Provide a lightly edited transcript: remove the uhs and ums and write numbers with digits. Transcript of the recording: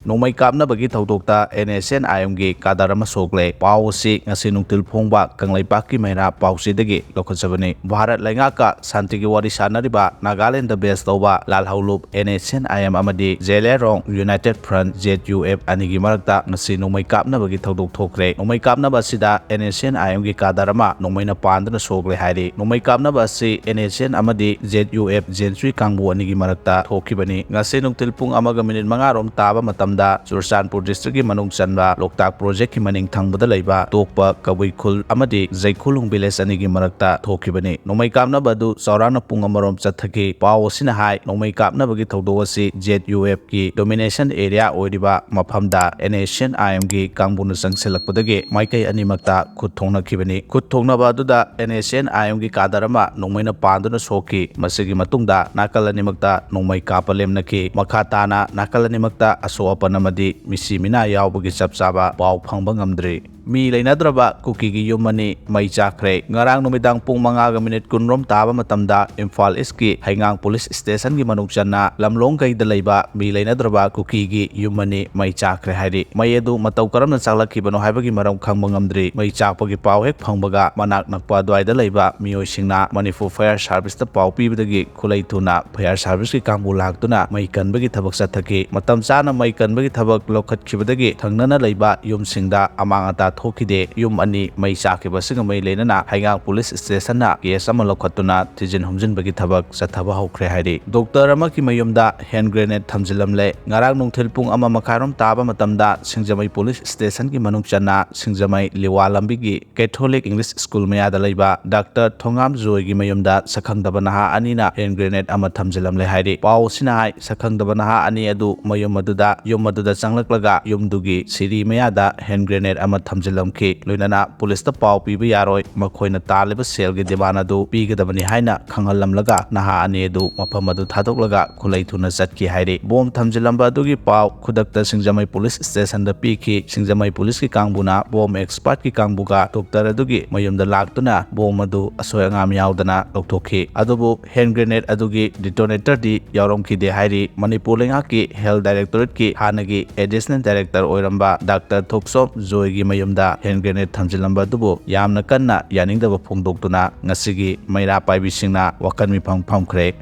Nomai kapnabagi thawdokta Nscn-Im kadar ama sokle pau asi ngasi nungtil phongba kanglaipak ki Meira pausidagi lokhatsabani Bharat laingaka santigi wari sanariba Nagaland da base tawba lalhaulup Nscn-Im amadi Zelerong United Front ZUF anigi marakta ngasi nomai kapnabagi thawdok thokre nomai kapnaba sida Nscn-Im gi kadar ama nomaina pandana sokle hairi nomai kapnaba asi Nscn amadi ZUF Jensui kangbu anigi marakta thokibani ngasi nungtil phung amaga minute 5 rom taba matamda Churchanpur district ki manung chanba Loktak project ki maning thangbada leiba tokpa Kabuikhul amadi Jaikhulung village anigi marakta thokibani nomai kapnaba du saurana pung amarom chathaki pau asina hai nomai kapnabagi thawdo asi ZUF ki domination area oiriba maphamda Nscn-Im gi kangbuna sangselakpadagi maikai animakta khut thongnakibani khut thongnaba duda Nscn-Im gi kadarama nomaina panduna soki masigi matungda nakal animakta nomai kapalemnaki makhatana nakal animakta asoapan amadi misi mina yaubagi chapchaba pau phangba ngamdri mi leinadraba Kuki gi yumani Mei Chakhre ngarang numidang pung 5 minute 10 rom taba matamda Imphal East ki Haingang police station gi manung channa lamlong kai da leiba mi leinadraba Kuki gi yumani Mei Chakhre hairi mai edu matau karamna chaklakibano haibagi maram khangba ngamdri Mei Chakpagi pau hek phangbaga manak nakpa dwai da leiba mioi singna Manipur fire service da pau pibadagi khulai thuna fire service ki kangbu laktuna mai kanbagi thabak chathaki matam chana mai kanbagi thabak lokhatkibadagi thangnana leiba yumsingda amang ata thokide yum ani Mei Chakhre singa mai lenana Haingang police station na case ama lokhatuna tijin humjinbagi thabak chathaba hokre hairi doctor ama ki mayumda hand grenade thamjilamle ngarang nungthil pung ama makharom taba matamda Singjamai police station ki manung channa Singjamai liwa lambi gi Catholic English school maya da leiba Dr. Thongam Joy gi mayumda sakhangdaba naha anina hand grenade ama thamjilamle hairi pau sina hai sakhangdaba naha ani adu mayum maduda changlaklaga yumdugi siri maya da hand grenade ama thamjilamki loinana police ta pau piba yaroi makhoina taliba sel gi debana du pigadabani haina khanghalamlaga naha ani adu mafam adu thadoklaga khulai thuna chatki hairi bom thamjilamba dugi pau khudakta Singjamai police station da piki Singjamai police ki kangbuna bom expert ki kangbuga doctor adugi mayumda laktuna bom adu asoyangam yaudana lokthokhi adubu hand grenade adugi detonator di yauromki de hairi Manipur ki health directorate ki hanagi additional director oiramba Dr. Thoksom Joy gi mayumda hand grenade thamjilamba dubu yamna kanna yaningdaba phongdoktuna ngasigi Meira paibisingna wakan mifang phamkhre